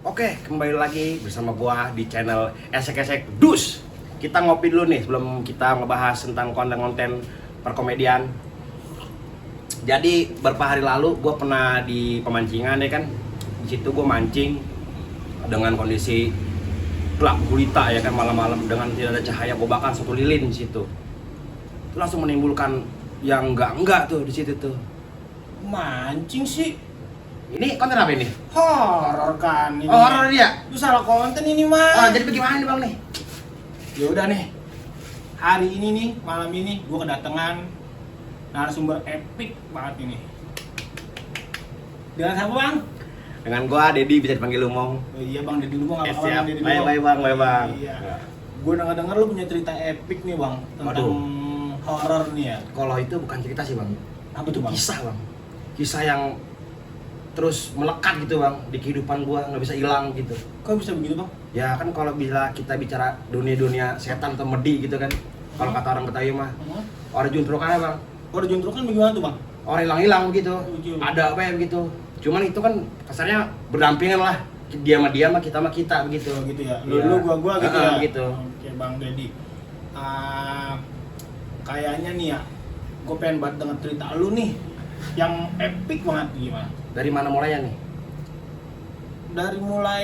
Oke, kembali lagi bersama gua di channel Esek-Esek Dus. Kita ngopi dulu nih sebelum kita ngebahas tentang konten-konten perkomedian. Jadi beberapa hari lalu gua pernah di pemancingan ya kan. Di situ gua mancing dengan kondisi gelap gulita ya kan, malam-malam dengan tidak ada cahaya. Gua bakar satu lilin di situ. Itu langsung menimbulkan yang enggak tuh di situ tuh. Mancing sih. Ini konten apa ini? Horor kan ini. Oh, horor dia. Lu salah konten ini mah. Oh, jadi bagaimana nih Bang nih? Ya udah nih. Hari ini nih, malam ini gua kedatangan narasumber epic banget ini. Dengan siapa, Bang? Dengan gua Dedi, bisa dipanggil Lumong. Oh, iya, Bang Dedi Lumong, apa kabar Siap. Bang Dedi Baik, Lumong? baik Bang, baik Bang. Iya. Gua denger lu punya cerita epic nih, Bang, tentang Waduh. horor nih ya. Kalau itu bukan cerita sih Bang. Apa Itu tuh, Bang? kisah Bang. Kisah yang terus melekat gitu Bang di kehidupan gua, nggak bisa hilang gitu. Kok bisa begitu, Bang? Ya kan kalau bila kita bicara dunia-dunia setan atau medi gitu kan. Kalau kata orang Betawi mah, orang juntrokan Bang. Kalau juntrokan bagaimana tuh, Bang? Orang hilang-hilang gitu. Tujuh. Ada apa ya begitu. Cuman itu kan kasarnya berdampingan lah. Dia sama dia mah kita sama kita begitu. Oh, gitu ya. Iya. Lu gua gitu ya. Gitu. Oke, Bang Dedi. Kayaknya nih ya, gue pengen banget denger cerita lu nih yang epic banget. Gimana? Dari mana mulainya nih? Dari mulai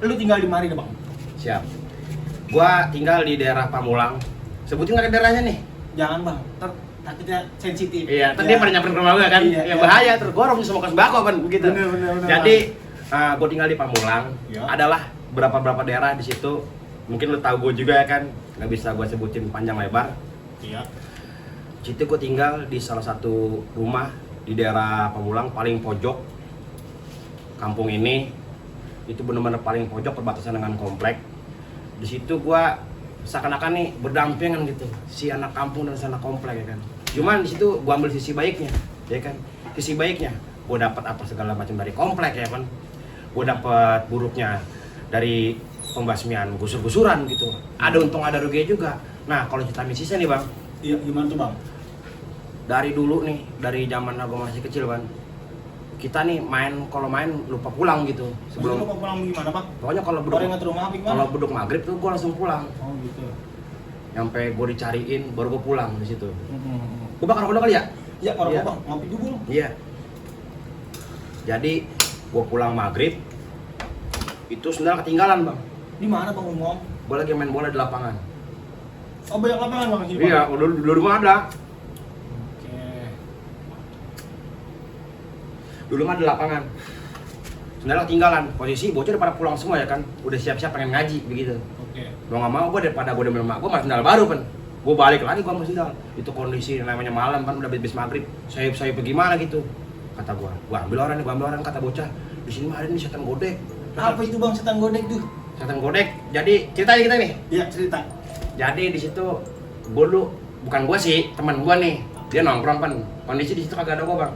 lu tinggal di mana deh, Bang? Siap. Gua tinggal di daerah Pamulang. Sebutin nggak daerahnya nih? Jangan, Bang, takutnya sensitif. Iya, tadi dia pernah nyamperin ke rumah gue kan, Iya, yang iya. bahaya tergorong semua ke sembako kan begitu. Bener, Jadi gue tinggal di Pamulang, Iya. adalah berapa daerah di situ. Mungkin lo tahu gue juga ya kan, nggak bisa gue sebutin panjang lebar. Iya. Di situ gue tinggal di salah satu rumah di daerah Pamulang paling pojok. Kampung ini itu benar-benar paling pojok, perbatasan dengan komplek. Di situ gue seakan-akan nih berdampingan gitu, si anak kampung dan si anak komplek ya kan. Cuman di situ gue ambil sisi baiknya, ya kan. Sisi baiknya, gue dapat apa segala macam dari komplek ya kan. Gue dapat buruknya dari pembasmian gusur-gusuran gitu. Ada untung ada ruginya juga. Nah kalau cerita misisnya nih Bang, Iya, gimana tuh, Bang? dari dulu nih, dari zaman gue masih kecil Bang, kita nih kalau main lupa pulang gitu. Sebelum lu Sebelum mau pulang gimana, Bang? pokoknya kalau beduk, Orang ke rumah apa gimana? kalau beduk maghrib tuh gue langsung pulang. Oh, gitu. Nyampe gue dicariin, baru gue pulang di situ. Hmm. Gue bakar kodok kali ya? Ya, kalau Iya. Bang, ngopi dulu. Iya. Jadi gue pulang maghrib, itu sendal ketinggalan Bang. Di mana, Bang, ngomong? Gue lagi main bola di lapangan. Oh, banyak lapangan, Bang, sini, Bang. Iya, udah di rumah ada. Oke. Dulu mah di lapangan. Sendal ketinggalan. Posisi bocah udah pada pulang semua ya kan. Udah siap-siap pengen ngaji begitu. Oke. Gua nggak mau, gue daripada gue udah mak gue malah sendal baru kan. Gue balik lagi gue sama sendal. Itu kondisi namanya malam kan, udah habis maghrib. Saya bagaimana gitu. Kata gue ambil orang kata bocah. Di sini mah ada nih setan godek. Apa itu, Bang, setan godek tuh? Setan godek. Jadi ceritanya kita nih. Iya, cerita. Jadi di situ gue dulu, bukan gue sih, teman gue nih. Dia nongkrong kan. Kondisi di situ kagak ada gue Bang.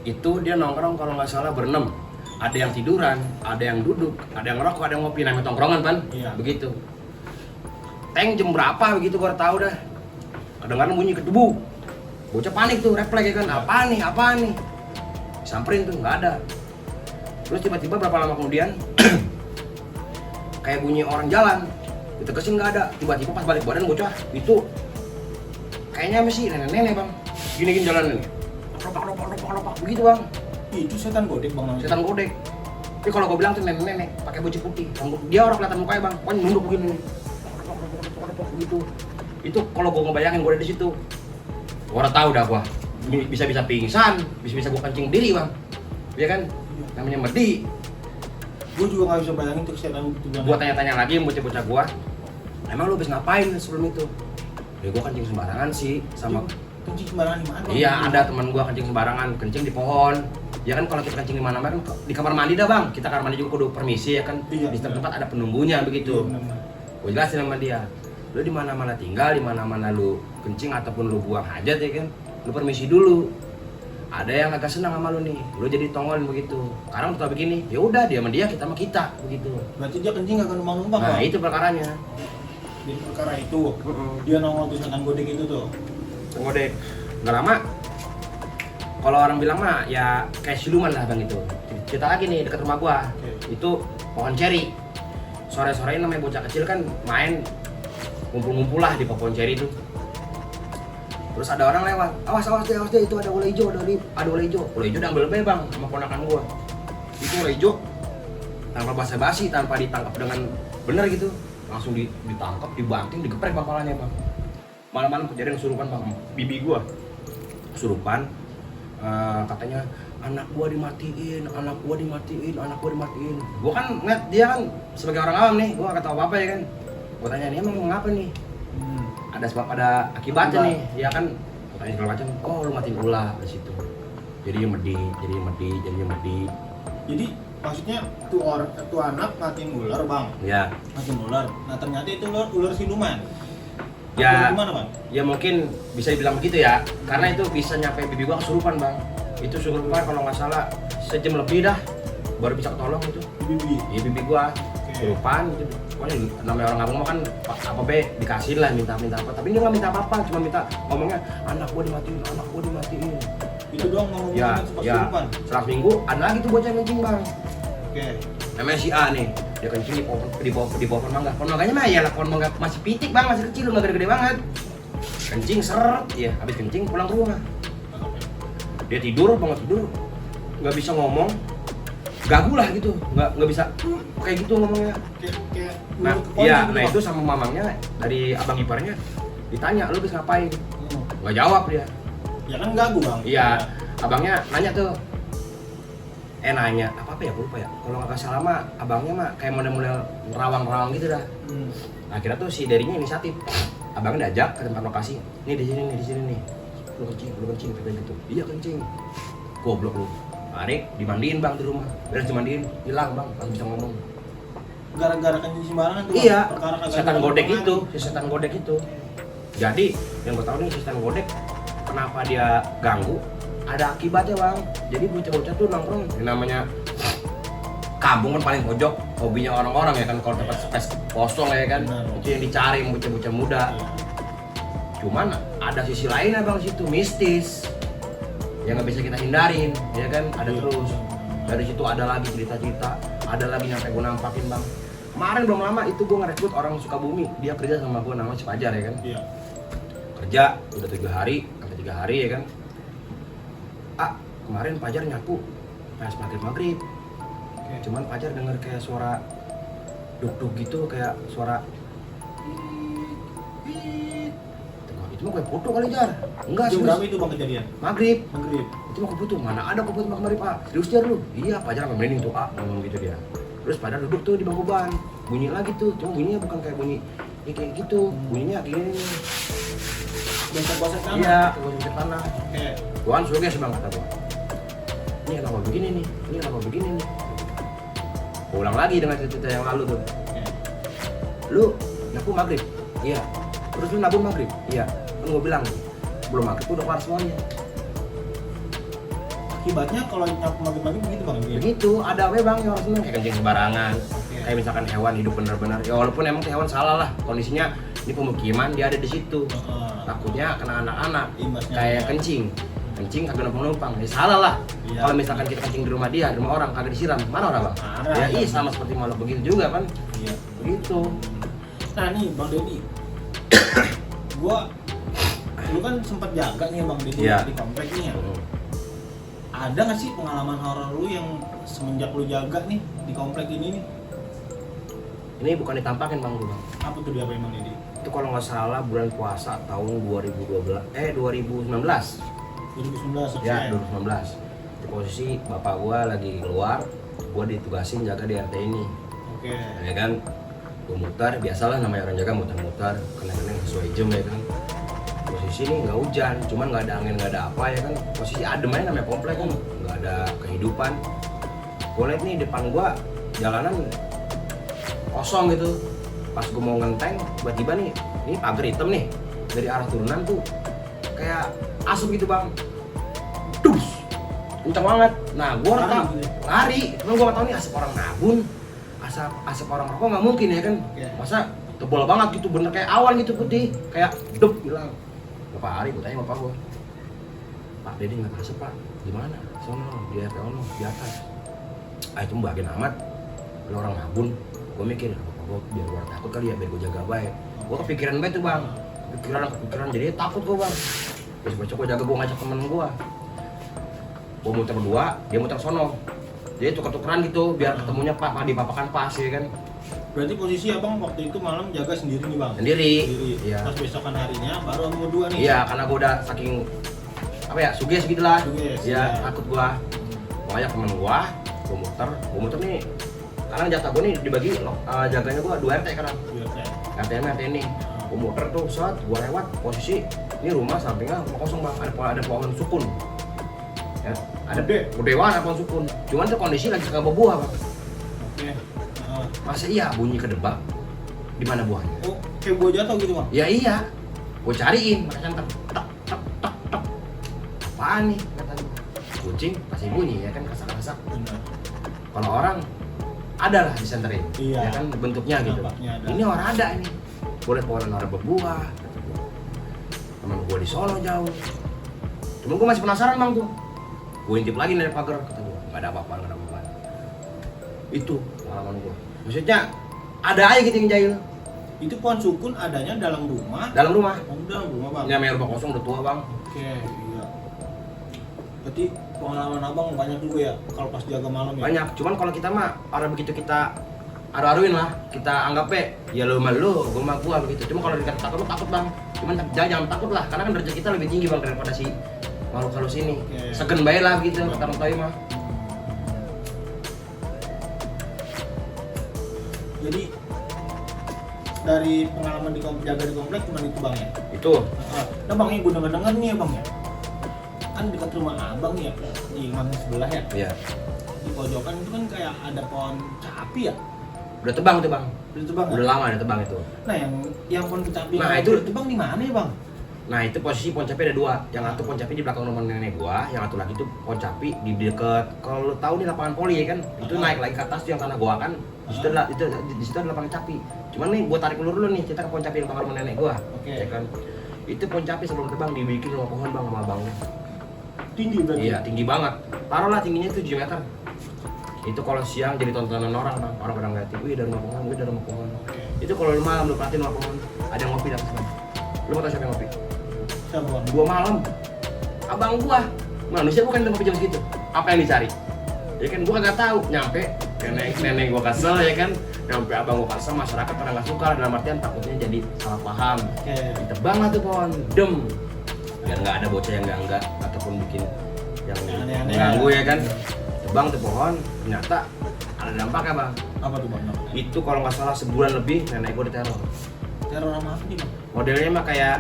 Itu dia nongkrong kalau nggak salah berenam. Ada yang tiduran, ada yang duduk, ada yang ngerokok, ada yang ngopi, namanya tongkrongan kan. Iya. Begitu. Teng jam berapa begitu gua tahu dah. Kedengaran bunyi kedebu. Bocah panik tuh, refleks ya kan. Apaan nih? Samperin tuh nggak ada. Terus tiba-tiba berapa lama kemudian kayak bunyi orang jalan. Ditekesin nggak ada. Tiba-tiba pas balik badan bocah itu kayaknya masih nenek-nenek Bang. Gini jalan nih. Lopak begitu Bang. Itu setan godek, Bang, namanya. Setan godek. Tapi kalau gue bilang tuh nenek-nenek pakai baju putih. Dia orang kelihatan mukanya Bang. Pokoknya nunduk begini nih. Gitu. Itu kalau gue ngebayangin gue ada di situ. Gue udah tahu dah gue. Bisa pingsan, bisa gue kencing diri Bang. Iya kan? Namanya medi. Gue juga nggak bisa bayangin tuh setan gitu, Bang. Gue tanya-tanya lagi yang bocah-bocah gue. Emang lu habis ngapain sebelum itu? Ya gue kencing sembarangan sih sama. Kencing sembarangan di mana, Bang? Iya, ada teman gua kencing sembarangan, kencing di pohon. Ya kan kalau kita kencing di mana-mana kan di kamar mandi dah, Bang. Kita kamar mandi juga kudu permisi ya kan. Iya, Di setiap iya. tempat ada penunggunya begitu. Iya, benar. Gua jelasin sama dia. Lu di mana-mana tinggal, di mana-mana lu kencing ataupun lu buang hajat ya kan. Lu permisi dulu. Ada yang agak senang sama lu nih. Lu jadi tongolin begitu. Sekarang kita begini, ya udah dia sama dia, kita sama kita begitu. Berarti dia kencing nggak numpang-numpang, Nah, Bang? itu perkaranya. Jadi perkara itu, dia nongol tuh setan godek itu tuh. Ngodek. Nggak lama Kalau orang bilang mah ya kayak siluman lah bang itu. Cerita lagi nih dekat rumah gua. Itu pohon ceri. Sore-sore namanya bocah kecil kan main ngumpul-ngumpul lah di pohon ceri itu. Terus ada orang lewat, awas deh itu ada ular hijau, ada ular hijau. Ular hijau diambil bang sama ponakan gua. Itu ular hijau tanpa basa-basi, tanpa ditangkap dengan benar gitu, langsung ditangkap, dibanting, digeprek bang palanya bang. Malam-malam kejadian kesurupan bang, bibi gua kesurupan. Katanya anak gua dimatiin. Gua kan ngeliat dia kan sebagai orang awam nih, gua gak tahu apa-apa ya kan. Gua tanya nih emang ngapa nih? Ada sebab ada akibatnya nih, ya kan? Gua tanya segala macam. Oh lu matiin ular di situ. Jadi medi. Jadi maksudnya tuh anak matiin ular bang? Ya. Matiin ular. Nah ternyata itu ular siluman. Ya, gimana bang? Ya mungkin bisa dibilang begitu ya, karena itu bisa nyampe bibi gua kesurupan bang. Itu kesurupan kalau nggak salah sejam lebih dah, baru bisa ketolong itu. Bibi? Iya bibi gua kesurupan gitu. Pokoknya namanya orang ngabung mah kan apa be dikasih lah minta apa, tapi dia nggak minta apa-apa, cuma minta ngomongnya anak gua dimatiin. Itu doang ngomongnya kesurupan. Setelah minggu ada lagi tuh bocah kencing bang. Namanya si A nih, dia kencing di bawah pohon mangga. Pohon mangganya mah ya lah pohon mangga masih pitik bang, masih kecil, nggak gede-gede banget. Kencing seret, ya habis kencing pulang ke rumah. Dia tidur, nggak bisa ngomong, gagu lah gitu, nggak bisa kayak gitu ngomongnya. Nah itu sama mamangnya dari abang iparnya ditanya, lu bisa ngapain? Nggak jawab dia. Ya kan gagu bang. Iya, abangnya nanya tuh. Nanya apa ya, gue lupa ya. Kalau nggak salah mah abangnya mah kayak model-model rawang-rawang gitu dah. Akhirnya tuh si Derinya inisiatif. Abangnya diajak ke tempat lokasi. Nih di sini nih. Lu kencing kayak gitu. Iya kencing. Goblok lu. Mari dimandiin bang di rumah. Beres dimandiin, hilang bang, langsung bisa ngomong. Gara-gara kencing sembarangan tuh. Iya. Setan godek itu. Jadi yang gue tahu nih setan godek kenapa dia ganggu? Ada akibatnya bang. Jadi bocah-bocah tuh nongkrong, yang namanya kampung kan paling pojok, hobinya orang-orang ya kan, kalau tempat space kosong ya kan, itu yang dicari bocah-bocah muda. Cuman ada sisi lainnya bang situ, mistis, yang nggak bisa kita hindarin, ya kan, ada terus. Dari situ ada lagi cerita-cerita, ada lagi nyampe gue nampakin bang. Kemarin belum lama itu gue ngerekrut orang Sukabumi, dia kerja sama gue, namanya si Fajar ya kan. Kerja udah 3 hari ya kan. Kemarin Fajar nyapu pas maghrib. Cuman Fajar denger kayak suara duk-duk gitu, kayak suara itu mah kayak foto kali Jar. Enggak sih. Berapa itu bang kejadian? Maghrib. Itu mah foto. Mana ada foto maghrib Pak? Serius Jar lu? Iya, Fajar sampai merinding tuh ngomong gitu dia. Terus Fajar duduk tuh di bangku ban. Bunyi lagi tuh, cuma bunyinya bukan kayak bunyi kayak gitu. Bunyinya gini nih. Gosok-gosok tanah? Iya, gosok tanah. Gua kan suruh bang kata gua. Ini kenapa begini nih? Gua ulang lagi dengan cerita yang lalu tuh. Lu nyapu maghrib? Iya. Terus lu nabung maghrib? Iya. Kan gua bilang belum maghrib udah keluar semuanya. Akibatnya kalau nyapu maghrib begitu bang? Begitu, ada apa bang yang orang seneng kayak kencing sembarangan. Kayak misalkan hewan hidup benar-benar. Ya walaupun emang hewan salah lah, kondisinya ini pemukiman dia ada di situ. Takutnya kena anak-anak kayak kencing kagak ada penumpang, ya salah lah. Kalau misalkan kita kencing di rumah dia, di rumah orang kagak disiram, mana orang bang? Ya sama seperti makhluk begitu juga kan? Iya. Begitu. Nah nih bang Deddy, lu kan sempat jaga nih bang Deddy di komplek nih ya. Ada nggak sih pengalaman horor lu yang semenjak lu jaga nih di komplek ini nih? Ini bukan ditampakin bang dulu. Apa tuh dia bang Deddy? Itu kalau nggak salah bulan puasa tahun 2019. Ya 2019. Di posisi bapak gua lagi keluar, gua ditugasin jaga di RT ini. Ya kan, gua muter, biasalah namanya orang jaga muter-muter, kadang-kadang sesuai jam ya kan. Posisi ini nggak hujan, cuman nggak ada angin, nggak ada apa ya kan. Posisi adem aja namanya komplek kan, nggak ada kehidupan. Gua liat nih depan gua jalanan kosong gitu. Pas gua mau ngenteng, tiba-tiba nih, ini pagar hitam nih dari arah turunan tuh kayak asap gitu bang. Dus, kencang banget. Nah, gua lari. Cuman gua nggak tahu nih asap orang nabun, asap orang rokok nggak mungkin ya kan. Masa tebal banget gitu, bener kayak awan gitu putih, kayak dep hilang. Berapa hari gua tanya bapak gua. Pak Deddy nggak masuk Pak, gimana? Sono di RT ono di atas. Itu bagian amat, kalau orang ngabun, gue mikir, gue biar gue takut kali ya, biar gue jaga baik. Gue kepikiran baik tuh bang, kepikiran jadi takut gue bang. Besok gue jaga, gue ngajak temen gue muter berdua, dia muter sono. Jadi tuker-tukeran gitu, biar ketemunya Pak di papakan pas ya kan. Berarti posisi abang waktu itu malam jaga sendiri nih bang? Sendiri. Iya. Pas besokan harinya baru abang berdua nih? Iya, karena gue udah saking apa ya, suges gitu lah. Suges, ya, ya. takut gue. Gue ajak temen gue muter nih. Karena jatah gue nih dibagi, jaganya gue 2 RT sekarang. 2 RT. RT ini. Gue muter tuh, saat gue lewat posisi ini rumah sampingnya rumah kosong bang, ada pohon sukun. Ya, ada gede banget pohon sukun. Cuman tuh kondisi lagi kagak berbuah bang. Oke. Masa iya bunyi kedebak? Di mana buahnya? Oh, kayak buah jatuh gitu bang? Ya iya. Gue cariin, makanya tek. Apaan nih kata gue? Kucing pasti bunyi ya kan, kasak-kasak. Benar. Kalau orang ada lah disenterin. Iya. Ya kan bentuknya gitu. Ada. Ini orang ada ini. Boleh pohon orang berbuah. Temen gue di Solo jauh. Cuman gue masih penasaran bang tuh. Gue intip lagi dari pagar, kata gue nggak ada apa-apa. Itu pengalaman gue. Maksudnya ada aja gitu yang jahil. Itu pohon sukun adanya dalam rumah? Dalam rumah. Oh, dalam rumah bang? Ini namanya rumah kosong udah tua bang. Oke, iya. Berarti pengalaman abang banyak juga ya kalau pas jaga malam ya? Banyak, cuman kalau kita mah orang begitu kita aru-aruin lah, kita anggapnya ya lu mah lu, gue mah gua begitu. Cuma kalau dikata takut, lu takut bang. Cuman jangan takut lah, karena kan derajat kita lebih tinggi bang daripada si makhluk halus ini. Oke. Segen bae lah gitu, kata orang tua mah. Jadi dari pengalaman jaga di komplek cuma itu bang ya? Itu. Nah bang, ini gue denger nih ya bang ya, kan dekat rumah abang ya, di gang sebelah ya, Iya. di pojokan itu kan kayak ada pohon capi ya? Udah tebang tuh bang. Udah tebang Udah ya? lama udah tebang itu. Nah yang pohon capi Nah, yang itu udah tebang di mana ya bang? Nah itu posisi pohon capi ada 2. Yang satu pohon capi di belakang rumah nenek gua, yang satu lagi tuh pohon capi di deket, kalau lu tahu nih lapangan poli ya kan, itu naik lagi ke atas tuh yang tanah gua kan. Di situ ada di situ ada lapangan capi. Cuman nih gua tarik ulur dulu nih, cerita ke pohon capi yang belakang rumah nenek gua. Oke. Ya kan. Itu pohon capi sebelum tebang dibikin rumah pohon bang sama abangnya. Tinggi berarti? Iya, tinggi banget. Taruhlah tingginya itu 7 meter. Itu kalau siang jadi tontonan orang bang, orang pada ngeliatin, wih ada rumah pohon, wih ada rumah pohon. Itu kalau lu malam lu perhatiin rumah pohon, ada yang ngopi di atas bang. Lu mau tau siapa yang ngopi? Siapa bang? Gua malam, abang gua manusia bukan ngopi jam segitu. Apa yang dicari? Ya kan gua kagak tahu. Nyampe nenek gua kesel ya kan, nyampe abang gua kesel, masyarakat pada nggak suka dalam artian takutnya jadi salah paham. Oke. Ditebang lah tuh pohon, dem. Biar nggak ada bocah yang enggak ataupun bikin yang Aneh-aneh. mengganggu ya kan. Tebang tuh pohon, ternyata ada dampaknya bang. Apa tuh bang? Itu kalau nggak salah sebulan lebih nenek gua diteror. Teror sama apa nih bang? Modelnya mah kayak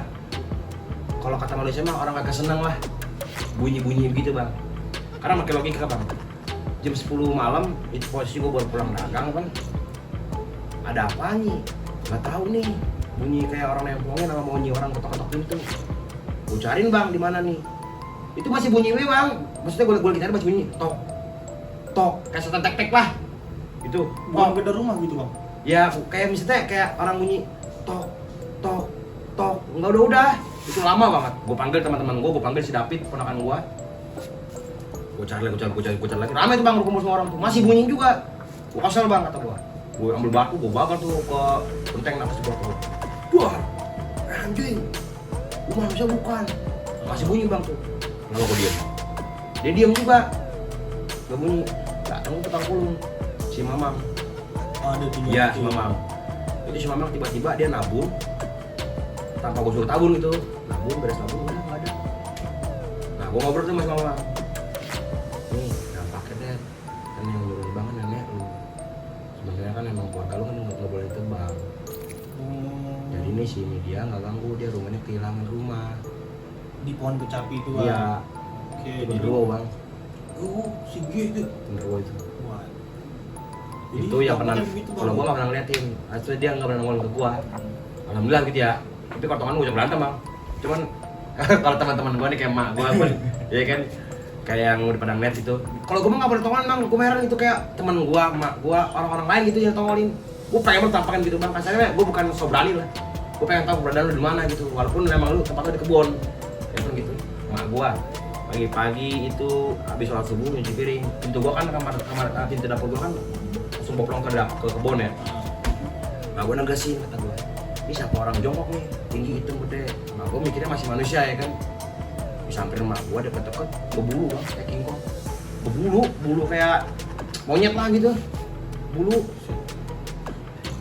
kalau kata manusia mah orang kagak seneng lah bunyi-bunyi gitu bang. Karena pakai logika bang. Jam 10 malam itu posisi gua baru pulang dagang kan. Ada apa nih? Nggak tahu nih. Bunyi kayak orang nempongin sama bunyi orang ketok-ketok pintu. Gua cariin bang di mana nih? Itu masih bunyi bang. Maksudnya gua kita masih bunyi tok tok kayak setan tek-tek lah. Itu. Bukan beda rumah gitu bang? Ya kayak misalnya kayak orang bunyi tok tok tok, enggak udah itu lama banget. Gue panggil teman-teman gue panggil si David ponakan gue cari lagi ramai tuh bang, kumpul semua orang tuh masih bunyi juga. Gue kesel bang, kata gue ambil batu gue bakar tuh ke genteng nafas gue tuh. Wah anjing, gue manusia bukan, masih bunyi bang tuh. Kenapa gue diem? Dia diem juga, gak bunyi. Datang ke tukang kulung si Mamang. Oh, ada tiga. Iya, si Mamang. Itu si Mamang tiba-tiba dia nabung tanpa gue suruh tabung gitu. Nabung, beres nabung, udah nggak ada. Nah, gue ngobrol tuh sama si Mamang. Nih, dampaknya deh. Kan yang nyuruh banget nenek lu. Sebenarnya kan emang keluarga lu kan nggak boleh ditebang. Jadi ini si dia nggak ganggu, dia rumahnya kehilangan rumah. Di pohon kecapi itu bang? Iya. Oke. Itu genderuwo bang. Oh, si G itu? Genderuwo itu. Wah. Itu yang pernah, kalau gua nggak pernah ngeliatin, asli dia nggak pernah ngomong ke gua. Alhamdulillah gitu ya. Tapi kalau teman gua jangan berantem bang. Cuman kalau teman-teman gua nih kayak emak gua pun, ya kan kayak yang udah pada ngeliat itu. Kalau gua mah nggak boleh tongolan bang, gua heran itu kayak teman gua, emak gua, orang-orang lain gitu yang tongolin. Gua pengen banget tampakan gitu bang. Kasarnya gua bukan so berani lah. Gua pengen tahu keberadaan lu di mana gitu. Walaupun memang lu tempat lu di kebun, ya kan gitu. Emak gua, Pagi-pagi itu habis sholat subuh nyuci piring. Pintu gua kan kamar pintu dapur gua kan langsung boplong ke kebun ya. Nah gua negesin, kata gua, ini siapa orang jongkok nih, tinggi hitam gede. Nah gua mikirnya masih manusia ya kan. Disamperin mak gua deket-deket, berbulu bang, kayak King Kong. Berbulu kayak monyet lah gitu. Bulu.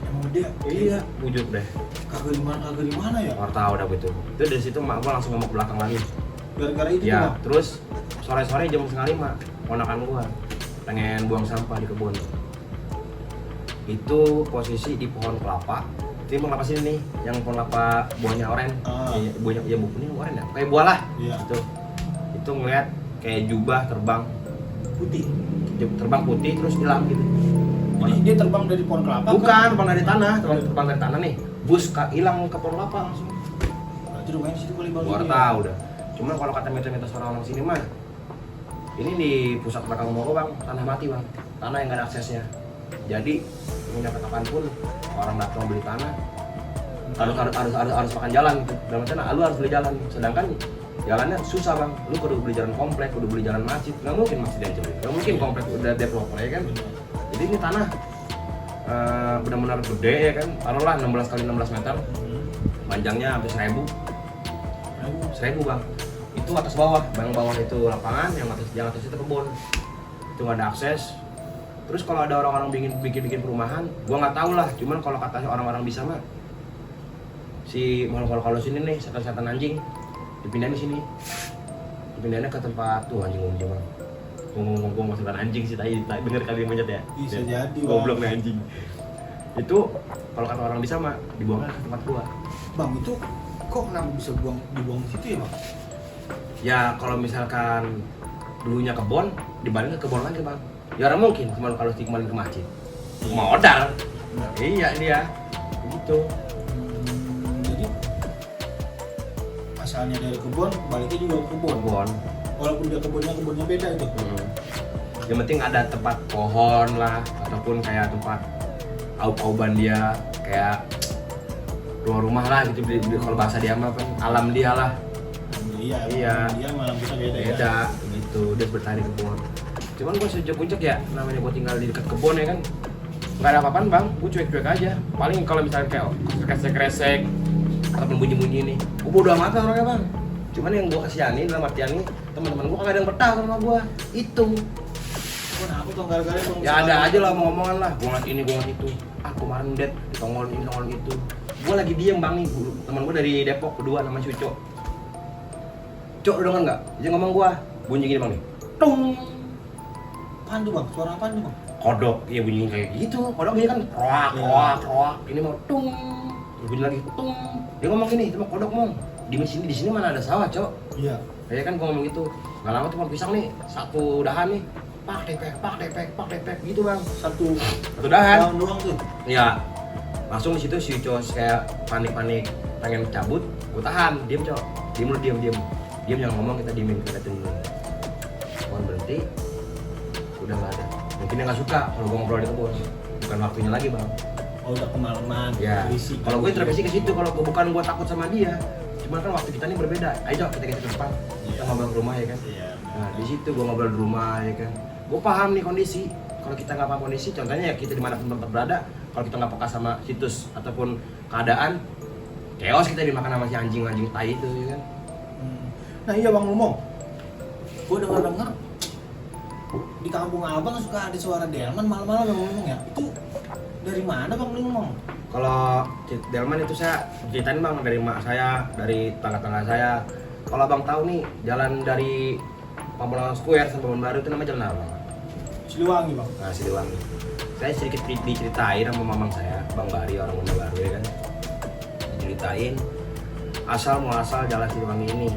Emang dia? Iya, wujud deh. Kagak di mana ya? Nggak tahu dah gitu. Itu dari situ mak gua langsung ngomong ke belakang lagi. Gara-gara itu Ya, Bang? terus sore-sore jam 4:30 ponakan gua pengen buang sampah di kebun. Itu posisi di pohon kelapa. Ini pohon kelapa sini nih, yang pohon kelapa buahnya oranye. Buahnya ya buahnya oranye ya. Kayak buah lah. Iya. Itu ngeliat kayak jubah terbang Putih. terus hilang gitu. Jadi dia terbang dari pohon kelapa? Bukan, terbang dari tanah, terbang dari tanah nih. Bus hilang ke pohon kelapa langsung. Berarti rumahnya di situ kali Bang. Gua ini tahu dah. Cuman kalau kata mitos-mitos orang-orang sini mah, ini di pusat belakang rumah gua bang, tanah mati bang, tanah yang nggak ada aksesnya. Jadi mau nyampe kapanpun orang datang beli tanah harus makan jalan gitu. Dalam artian lu harus beli jalan, sedangkan jalannya susah bang. Lu kudu beli jalan komplek, kudu beli jalan masjid, nggak mungkin masjid yang jelek, nggak mungkin komplek udah developer ya kan. Jadi ini tanah benar-benar gede ya kan, taruhlah 16 kali 16 meter, panjangnya hampir 1000 bang. Itu atas bawah, bang bawah itu lapangan, yang atas itu kebun. Itu nggak ada akses. Terus kalau ada orang-orang bikin perumahan, gua nggak tahu lah. Cuman kalau kata orang-orang bisa mah, si kalau sini nih setan anjing dipindahin di sini, dipindahinnya ke tempat tuh anjing bang. Ngomong setan anjing sih tadi bener kali monyet ya. Bisa jadi goblok nih anjing. Itu kalau kata orang bisa mah dibuangnya ke tempat gua. Bang itu kok kenapa bisa dibuang di situ ya bang? Ya kalau misalkan dulunya kebon, dibalik ke kebon lagi bang. Ya orang mungkin kalau dikembaliin ke masjid. Modal. Iya dia. Begitu. Jadi asalnya dari kebun, baliknya juga ke kebun. Walaupun dia kebunnya beda itu. Yang penting ada tempat pohon lah, ataupun kayak tempat aub-auban dia, kayak rumah lah gitu. Kalau bahasa dia mah kan alam dia lah. Iya. Dia malam kita beda ya. Gitu, dia bertani kebun. Cuman gue sejak puncak ya, namanya gue tinggal di dekat kebun ya kan, nggak ada apa-apaan bang, gue cuek-cuek aja. Paling kalau misalnya kayak kresek-kresek ataupun bunyi-bunyi nih, gue bodo amat orangnya bang. Cuman yang gue kasihanin dalam artian nih, teman-teman gue kagak ada yang betah sama gue. Itu. Kenapa tuh gara-gara bang? Ya ada aja lah omongan lah, gue ngeliat ini, gue ngeliat itu. Ah kemarin det, ditongolin ini, tongolin itu. Gue lagi diem bang nih, teman gue dari Depok berdua namanya Cuco. Cok, lu denger nggak? Dia ngomong gue, bunyi gini bang nih, tung. Apaan tuh bang? Suara apaan tuh bang? Kodok, ya bunyi kayak gitu. Kodok ini kan roak. Ini mau tung. Bunyi lagi tung. Dia ngomong gini, itu mah kodok mong. Di sini mana ada sawah, Cok? Iya. Ya kan gua ngomong gitu. Enggak lama tuh pohon pisang nih, satu dahan nih. Pak depek gitu, Bang. Satu dahan. Dahan doang tuh. Iya. Langsung di situ si Cok kayak panik-panik pengen cabut, gua tahan, diam, Cok. Diam. Diam yang ngomong kita diemin, kita tunggu. Pohon berhenti. Udah nggak ada. Mungkin dia nggak suka kalau gue ngobrol di kebun. Bukan waktunya lagi bang. Oh udah kemalaman. Ya. Kalau gue intervensi ke situ. Kalau bukan gue takut sama dia. Cuman kan waktu kita ini berbeda. Ayo kita ke depan. Kita ngobrol di rumah ya kan. Iya. Nah di situ gue ngobrol di rumah ya kan. Gue paham nih kondisi. Kalau kita nggak paham kondisi, contohnya ya kita dimanapun tempat berada. Kalau kita nggak peka sama situs ataupun keadaan, chaos kita dimakan sama si anjing tai itu ya kan. Nah iya bang ngomong. Gue dengar di kampung abang suka ada suara delman malam-malam yang ngomong ya. Itu dari mana bang lu ngomong? Kalau delman itu saya ceritain bang dari mak saya, dari tangga-tangga saya. Kalau abang tahu nih jalan dari Pamulang Square sampai Kebun Baru itu namanya jalan apa? Siliwangi bang. Nah Siliwangi. Saya sedikit diceritain sama mamang saya, Bang Bari orang Kebun Baru ya kan. Diceritain asal muasal jalan Siliwangi ini.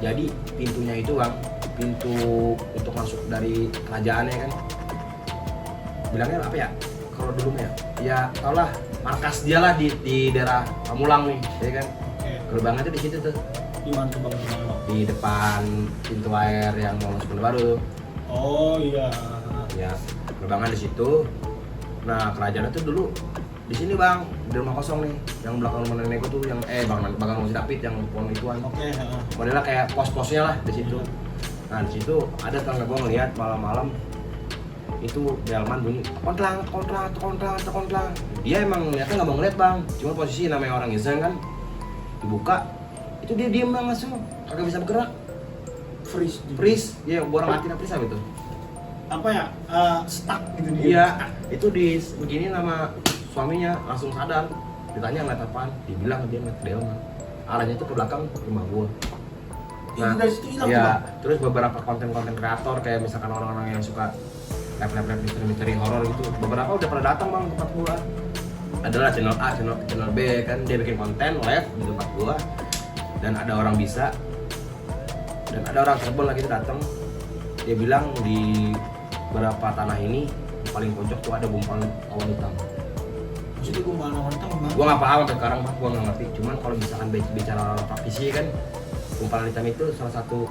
Jadi pintunya itu bang, pintu untuk masuk dari kerajaannya kan, bilangnya apa ya kalau dulu ya tau lah markas dia lah di daerah Pamulang nih ya kan. Gerbangnya tuh di situ tuh. Di mana tuh bang? Di depan pintu air yang mau masuk Kebun Baru. Oh iya. Ya gerbangnya di situ. Nah kerajaannya tuh dulu di sini bang, di rumah kosong nih, yang belakang rumah nenekku tuh, yang belakang rumah si David yang pohon ituan. Oke. Modelnya kayak pos-posnya lah di situ. Nah di situ ada tetangga gue ngeliat malam-malam itu delman bunyi tekontlang. Dia emang ngeliatnya nggak mau ngeliat bang, cuma posisi namanya orang iseng kan, dibuka itu dia diem bang langsung, kagak bisa bergerak. Freeze, ya gua orang artinya freeze apa itu? Apa ya? Stuck gitu dia. Iya, itu di begini nama suaminya langsung sadar, ditanya ngeliat apaan, dibilang dia ngeliat delman. Arahnya itu ke belakang rumah gua. Nah, dari situ hilang tuh, iya, Bang. terus beberapa konten-konten kreator kayak misalkan orang-orang yang suka live misteri horor gitu, beberapa udah pada datang bang ke tempat gua. Adalah channel A, channel B kan, dia bikin konten live di tempat gua, dan ada orang bisa, dan ada orang Cirebon lagi tuh datang, dia bilang di beberapa tanah ini paling pojok tuh ada gumpalan awan hitam. Maksudnya gumpalan awan hitam gimana? Gua nggak paham sampai sekarang bang, gua nggak ngerti. Cuman kalau misalkan bicara orang praktisi kan, gumpalan hitam itu salah satu,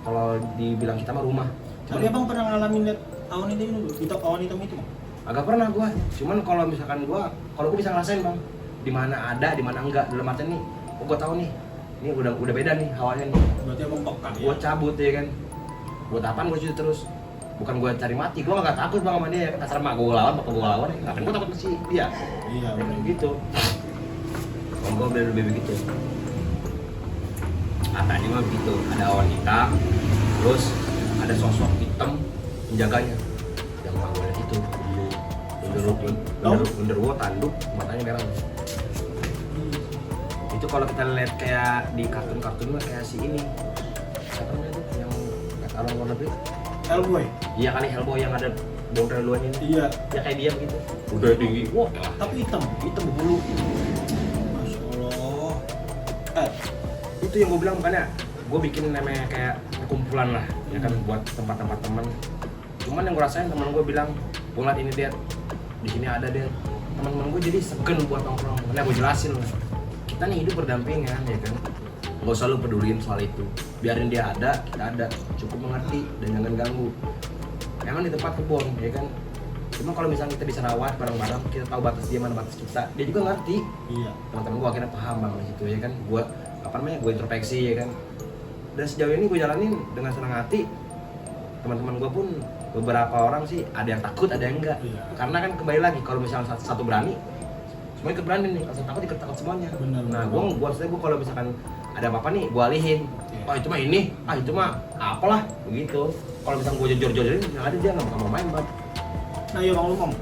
kalau dibilang kita mah rumah. Tapi abang pernah ngalamin lihat awan hitam itu? Kita awan hitam itu bang? Agak pernah gua, cuman kalau misalkan gua bisa ngerasain bang, di mana ada, di mana enggak. Dalam artian nih, oh gua tahu nih, ini udah beda nih hawanya nih. Berarti abang peka ya? Gua cabut ya kan, buat apaan gua situ terus? Bukan gua cari mati, gua nggak takut bang sama dia. Kasar mak gua lawan, bapak gua lawan, ngapain gua takut ke si dia? Iya. Ya kan gitu. Kalau gua lebih begitu. Katanya mah begitu, ada awan hitam, terus ada sosok hitam penjaganya. Yang gua lihat itu genderuwo tanduk, matanya merah. Itu kalau kita lihat kayak di kartun-kartun mah kayak si ini, siapa namanya itu yang orang luar negeri? Hellboy? Iya kali Hellboy yang ada bongkar luarnya ini. Iya. Ya kayak dia begitu. Udah tinggi, wah Tapi hitam berbulu. Masya Allah. Itu yang gue bilang, makanya gue bikin namanya kayak kumpulan lah, ya kan, buat tempat-tempat teman. Cuman yang gue rasain, teman gue bilang, gue ngeliat ini dia, di sini ada dia. Teman-teman gue jadi segen buat nongkrong. Karena gue jelasin lah, kita nih hidup berdampingan, ya kan. Gak usah lu peduliin soal itu, biarin dia ada, kita ada, cukup mengerti dan jangan ganggu. Emang di tempat kebun, ya kan. Cuma kalau misalnya kita bisa rawat bareng-bareng, kita tahu batas dia mana batas kita, dia juga ngerti. Iya. Teman-teman gue akhirnya paham bang di situ, ya kan. Gue introspeksi, ya kan. Dan sejauh ini gue jalanin dengan senang hati. Teman-teman gue pun beberapa orang sih ada yang takut, ada yang enggak. Iya. Karena kan kembali lagi, kalau misalnya satu berani, semuanya ikut berani nih. Kalau satu takut, ikut takut semuanya. Benar. Nah, gue kalau misalkan ada apa-apa nih, gue alihin. Iya. Oh itu mah ini, itu mah apalah, begitu. Kalau misalkan gue jor-jorin, yang ada dia nggak mau main bang. Nah ya Bang Lumong,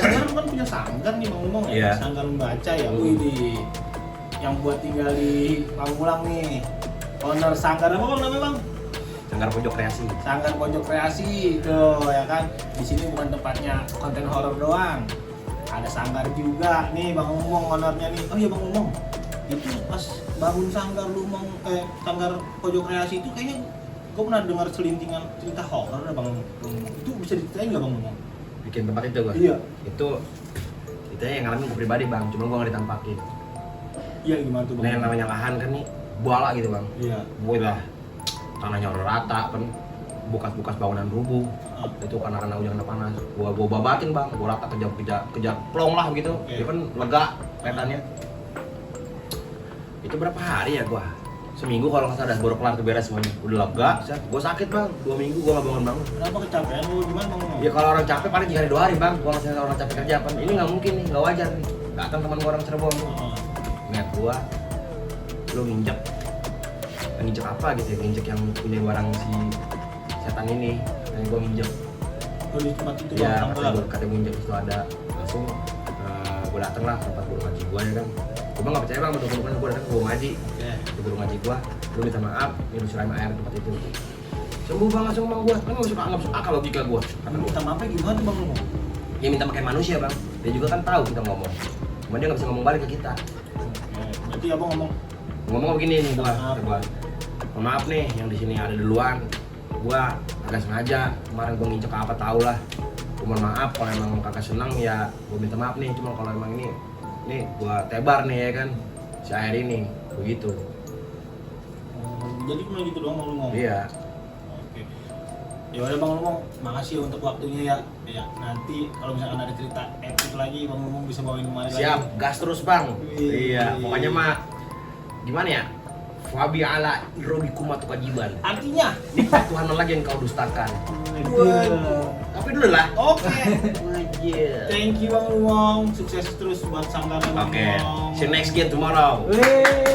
lu kan punya sanggar nih Bang Lumong ya? Iya. Sanggar membaca ya? Wih, yang buat tinggal di Pamulang nih. Owner sanggar apa bang namanya bang? Sanggar Pojok Kreasi. Sanggar Pojok Kreasi, tuh ya kan. Di sini bukan tempatnya konten horor doang. Ada sanggar juga nih Bang Lumong ownernya nih. Oh iya Bang Lumong, itu pas bangun sanggar Lumong, sanggar Pojok Kreasi itu kayaknya gue pernah dengar selintingan cerita horor ya Bang Lumong. Itu bisa diceritain nggak Bang Lumong? Bikin tempat itu gue. Iya. Itu yang ngalamin gue pribadi bang, cuma gue nggak ditampakin. Iya gimana tuh bang? Nah yang namanya lahan kan nih, buala gitu bang. Iya. Gue lah, tanahnya udah rata kan, bekas-bekas bangunan rubuh. Itu karena hujan panas. Gue babatin bang, gue rata kejap plong lah gitu. Dia kan lega kelihatannya. Itu berapa hari ya gue? Seminggu kalau nggak salah baru kelar beres semuanya. Udah lega, gue sakit bang, 2 minggu gue nggak bangun. Kenapa kecapean lu? Gimana bang? Ya kalau orang capek paling 3 hari 2 hari bang. Gue ngasih orang capek kerja kan. Ini nggak mungkin nih, nggak wajar nih. Datang teman gue orang Cirebon. Ngeliat gue, lu nginjek apa gitu ya? Nginjek yang punya barang si setan ini. Nah gue nginjek. Oh di tempat itu Ya bang? kata gue nginjek itu ada. Langsung gue dateng lah ke tempat guru ngaji gue ya kan. Gue nggak percaya bang, betul gue datang ke guru ngaji. Di guru ngaji gue, lu minta maaf, minum sirain air di tempat itu. Sembuh bang, langsung bang gue, kan nggak masuk akal logika gue. Minta maafnya gimana tuh bang ngomong? Ya minta pakai manusia bang, dia juga kan tahu kita ngomong. Cuma dia nggak bisa ngomong balik ke kita. Berarti abang Ngomong begini nih gua. Mohon maaf nih, yang di sini ada duluan. Gua agak sengaja, kemarin gua nginjek apa tau lah. Mohon maaf kalau emang kakak senang ya, gua minta maaf nih. Cuma kalau emang ini gua tebar nih ya kan, si air ini, begitu. Jadi cuma gitu doang bang ngomong? Iya. Oke. Ya udah bang ngomong, makasih untuk waktunya ya. Ya nanti kalau misalkan ada cerita epic lagi bang ngomong bisa bawain kemari lagi. Siap, gas terus bang. Wih. Iya, pokoknya mah gimana ya? Wabi ala irobikum atau kewajiban. Artinya? Nikmat Tuhan lagi yang kau dustakan. Waduh. Tapi dulu lah. Oke. Wajib. Thank you Bang Umong. Sukses terus buat Sanggar Bang Oke. Umong. See you next game tomorrow. Wih.